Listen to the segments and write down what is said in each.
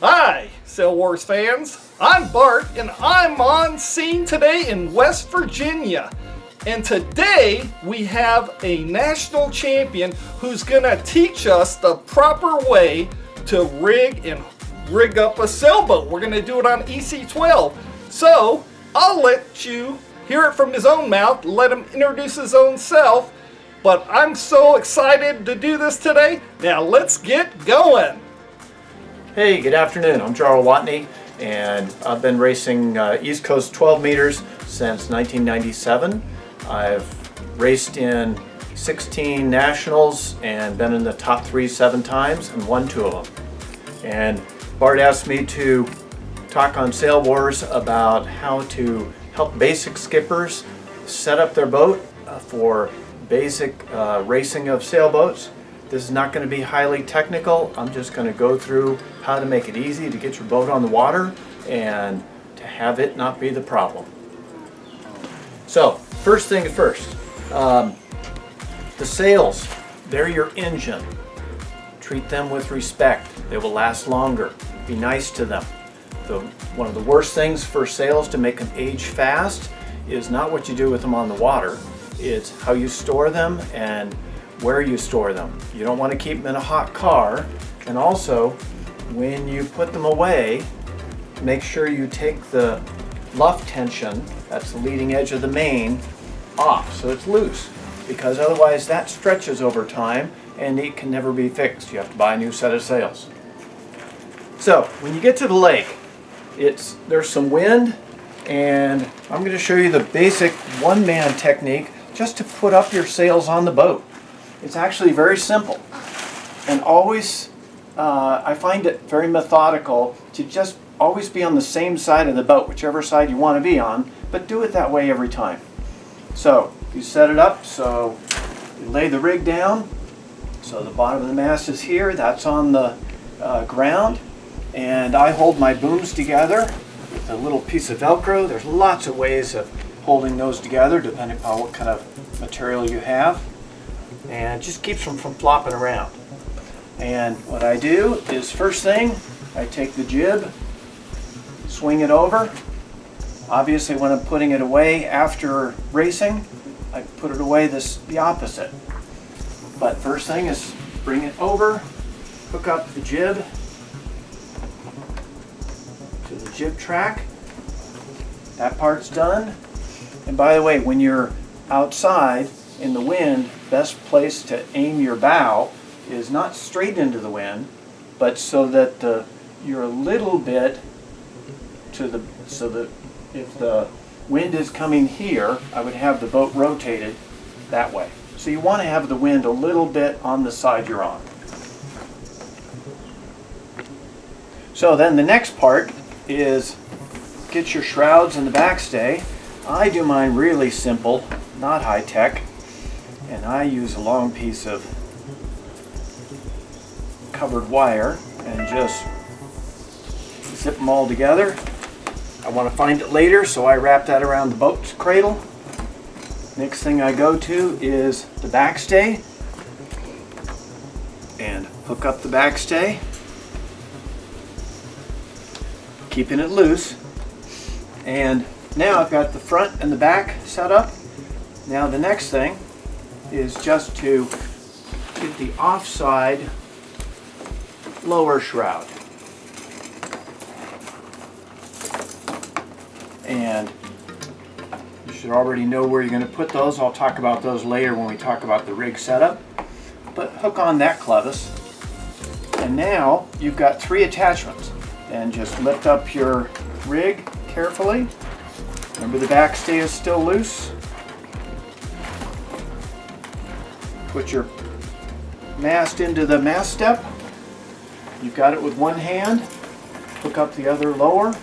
Hi, Sail Wars fans. I'm Bart, and I'm on scene today in West Virginia. And today we have a national champion who's gonna teach us the proper way to rig up a sailboat. We're gonna do it on EC12. So I'll let you hear it from his own mouth, let him introduce his own self. But I'm so excited to do this today. Now let's get going. Hey, good afternoon. I'm Jarl Wathne, and I've been racing East Coast 12 meters since 1997. I've raced in 16 nationals and been in the top 3 7 times and won 2 of them. And Bart asked me to talk on Sail Wars about how to help basic skippers set up their boat for basic racing of sailboats. This is not going to be highly technical. I'm just going to go through how to make it easy to get your boat on the water and to have it not be the problem. So, first thing first, the sails, they're your engine. Treat them with respect. They will last longer. Be nice to them. One of the worst things for sails to make them age fast is not what you do with them on the water. It's how you store them and where you store them. You don't want to keep them in a hot car, and also when you put them away, make sure you take the luff tension, that's the leading edge of the main, off so it's loose, because otherwise that stretches over time and it can never be fixed. You have to buy a new set of sails. So when you get to the lake, there's some wind, and I'm going to show you the basic one-man technique just to put up your sails on the boat. It's actually very simple, and always I find it very methodical to just always be on the same side of the boat, whichever side you want to be on, but do it that way every time. So you set it up, so you lay the rig down, so the bottom of the mast is here, that's on the ground, and I hold my booms together with a little piece of Velcro. There's lots of ways of holding those together depending upon what kind of material you have. And it just keeps them from flopping around. And what I do is, first thing, I take the jib, swing it over. Obviously when I'm putting it away after racing, I put it away the opposite. But first thing is bring it over, hook up the jib to the jib track. That part's done. And by the way, when you're outside in the wind, best place to aim your bow is not straight into the wind, but so that you're a little bit so that if the wind is coming here, I would have the boat rotated that way. So you want to have the wind a little bit on the side you're on. So then the next part is get your shrouds and the backstay. I do mine really simple, not high tech. And I use a long piece of covered wire and just zip them all together. I want to find it later, so I wrap that around the boat's cradle. Next thing I go to is the backstay, and hook up the backstay, keeping it loose. And now I've got the front and the back set up. Now the next thing is just to get the offside lower shroud. And you should already know where you're going to put those. I'll talk about those later when we talk about the rig setup. But hook on that clevis. And now you've got 3 attachments. And just lift up your rig carefully. Remember, the backstay is still loose. Put your mast into the mast step. You've got it with one hand. Hook up the other lower.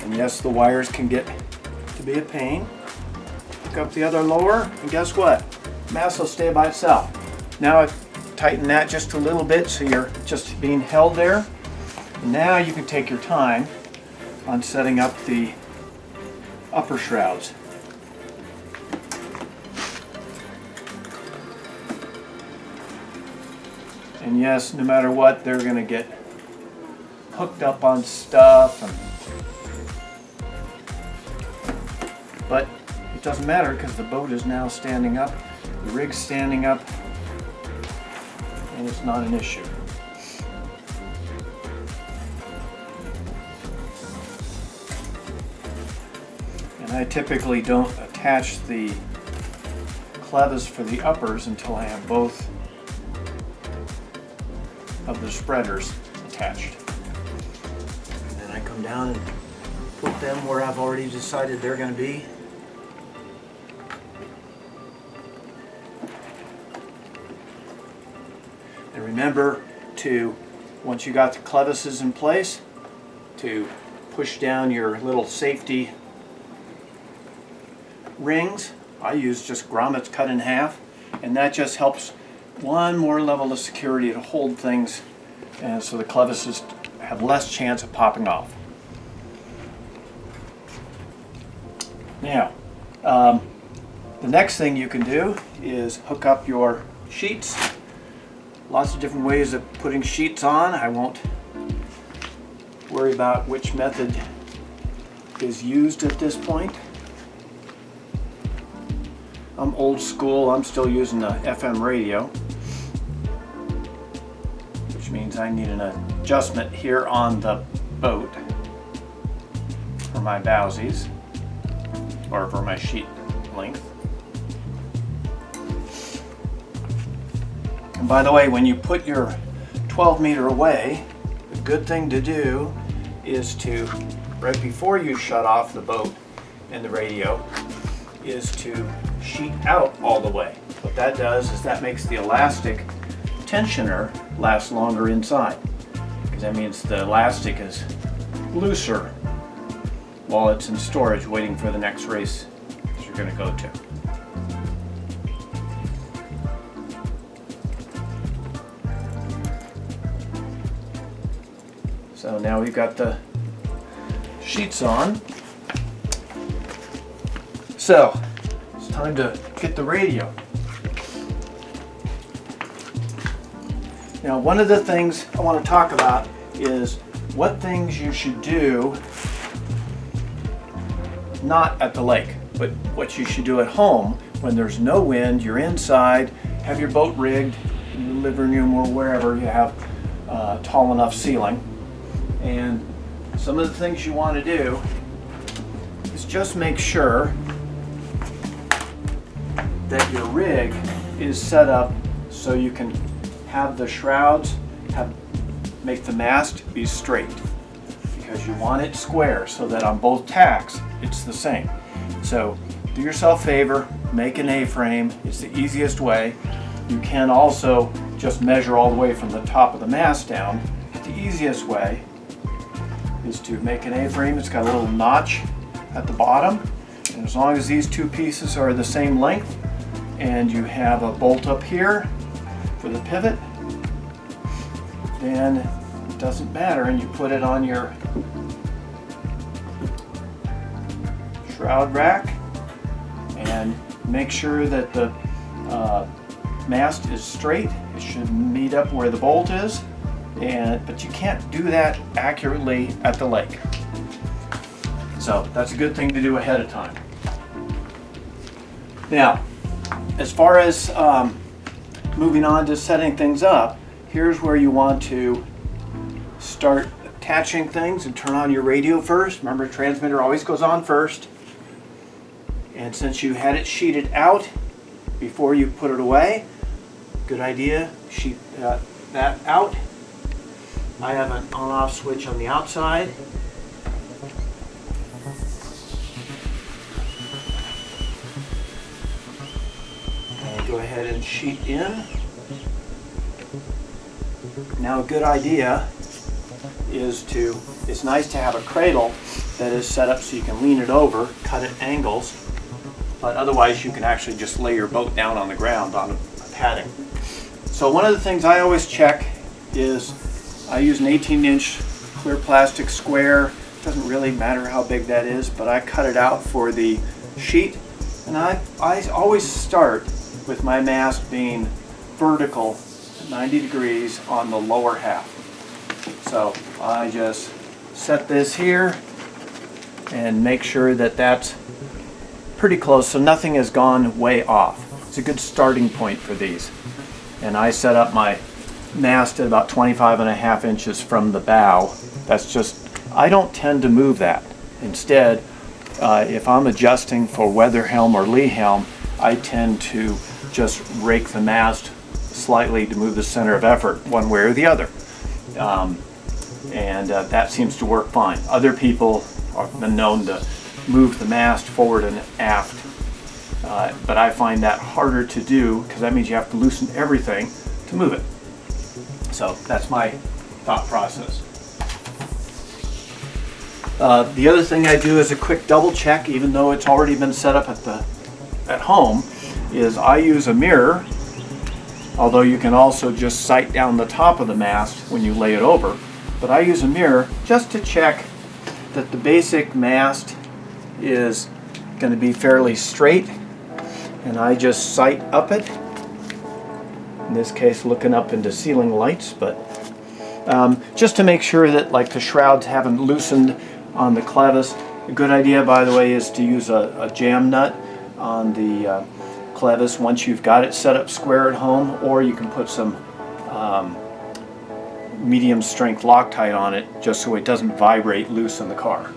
And yes, the wires can get to be a pain. Hook up the other lower, and guess what? Mast will stay by itself. Now I've tightened that just a little bit so you're just being held there. Now you can take your time on setting up the upper shrouds. And yes, no matter what, they're going to get hooked up on stuff. But it doesn't matter because the boat is now standing up, the rig's standing up, and it's not an issue. And I typically don't attach the clevis for the uppers until I have both of the spreaders attached. And then I come down and put them where I've already decided they're going to be. And remember to, once you got the clevises in place, to push down your little safety rings. I use just grommets cut in half, and that just helps one more level of security to hold things, and so the clevises have less chance of popping off. Now, the next thing you can do is hook up your sheets. Lots of different ways of putting sheets on. I won't worry about which method is used at this point. I'm old school. I'm still using the FM radio, which means I need an adjustment here on the boat for my bowsies, or for my sheet length. And by the way, when you put your 12 meter away, the good thing to do is to, right before you shut off the boat and the radio, is to sheet out all the way. What that does is that makes the elastic tensioner last longer inside, because that means the elastic is looser while it's in storage waiting for the next race that you're going to go to. So now we've got the sheets on. So it's time to get the radio. Now, one of the things I want to talk about is what things you should do not at the lake, but what you should do at home when there's no wind, you're inside, have your boat rigged in your living room or wherever you have tall enough ceiling. And some of the things you want to do is just make sure that your rig is set up so you can have the shrouds make the mast be straight, because you want it square so that on both tacks it's the same. So do yourself a favor, make an A-frame. It's the easiest way. You can also just measure all the way from the top of the mast down. The easiest way is to make an A-frame. It's got a little notch at the bottom, and as long as these two pieces are the same length and you have a bolt up here for the pivot, then it doesn't matter, and you put it on your shroud rack and make sure that the mast is straight. It should meet up where the bolt is, but you can't do that accurately at the lake. So that's a good thing to do ahead of time. Now, as far as moving on to setting things up, here's where you want to start attaching things and turn on your radio first. Remember, transmitter always goes on first. And since you had it sheeted out before you put it away, good idea, sheet that out. I have an on-off switch on the outside. And go ahead and sheet in. Now, a good idea is it's nice to have a cradle that is set up so you can lean it over, cut at angles, but otherwise you can actually just lay your boat down on the ground on a padding. So one of the things I always check is I use an 18-inch clear plastic square. Doesn't really matter how big that is, but I cut it out for the sheet. And I always start with my mast being vertical at 90 degrees on the lower half. So I just set this here and make sure that that's pretty close so nothing has gone way off. It's a good starting point for these. And I set up my mast at about 25.5 inches from the bow. That's just, I don't tend to move that. Instead, if I'm adjusting for weather helm or lee helm, I tend to just rake the mast slightly to move the center of effort one way or the other. That seems to work fine. Other people have been known to move the mast forward and aft, but I find that harder to do because that means you have to loosen everything to move it. So that's my thought process. The other thing I do as a quick double check, even though it's already been set up at home, is I use a mirror, although you can also just sight down the top of the mast when you lay it over. But I use a mirror just to check that the basic mast is going to be fairly straight, and I just sight up it. In this case, looking up into ceiling lights, but just to make sure that like the shrouds haven't loosened on the clevis. A good idea, by the way, is to use a jam nut on the clevis once you've got it set up square at home, or you can put some medium strength Loctite on it just so it doesn't vibrate loose in the car.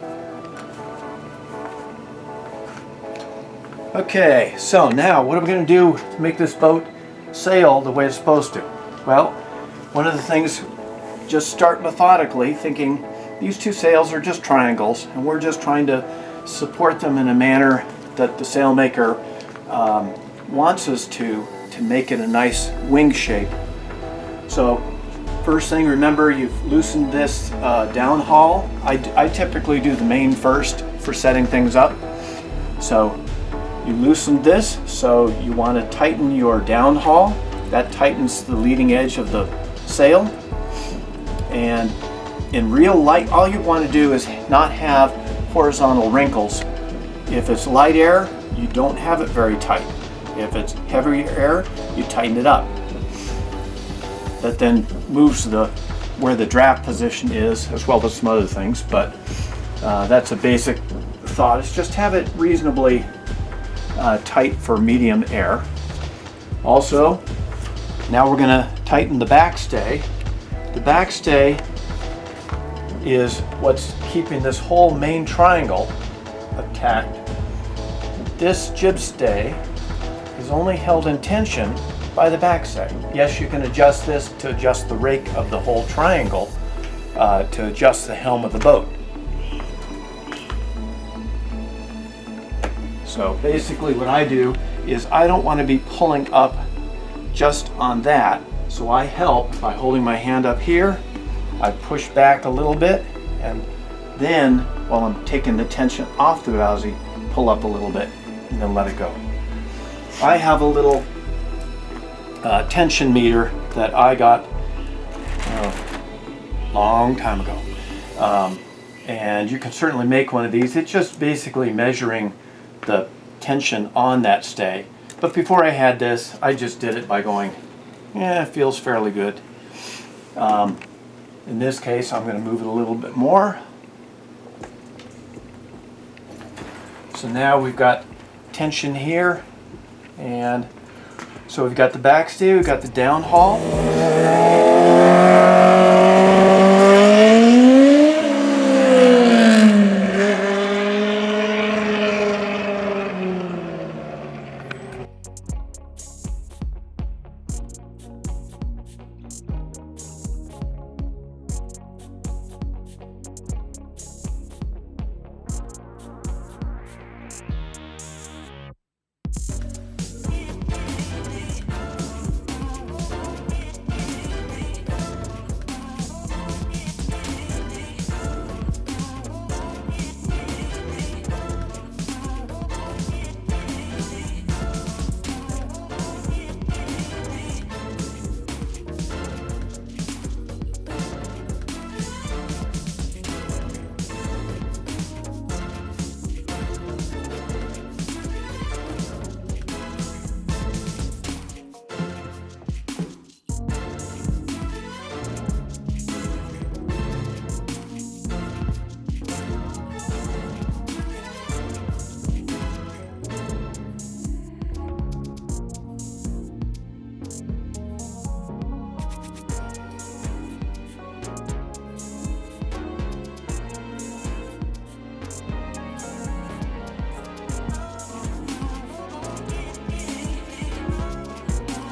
Okay, so now what are we going to do to make this boat sail the way it's supposed to? Well, one of the things, just start methodically thinking these two sails are just triangles and we're just trying to support them in a manner that the sailmaker wants us to make it a nice wing shape. So first thing, remember you've loosened this downhaul. I typically do the main first for setting things up. So you loosened this, so you want to tighten your downhaul. That tightens the leading edge of the sail. And in real light, all you want to do is not have horizontal wrinkles. If it's light air, you don't have it very tight. If it's heavy air, you tighten it up. That then moves where the draft position is, as well as some other things, but that's a basic thought, is just have it reasonably tight for medium air. Also, now we're going to tighten the backstay. The backstay is what's keeping this whole main triangle attached. This jib stay is only held in tension by the backstay. Yes, you can adjust this to adjust the rake of the whole triangle to adjust the helm of the boat. So basically what I do is I don't want to be pulling up just on that. So I help by holding my hand up here. I push back a little bit, and then while I'm taking the tension off the bowsy, pull up a little bit and then let it go. I have a little tension meter that I got a long time ago. And you can certainly make one of these. It's just basically measuring the tension on that stay. But before I had this, I just did it by going, yeah, it feels fairly good. In this case, I'm going to move it a little bit more. So now we've got tension here, and so we've got the backstay, we've got the downhaul.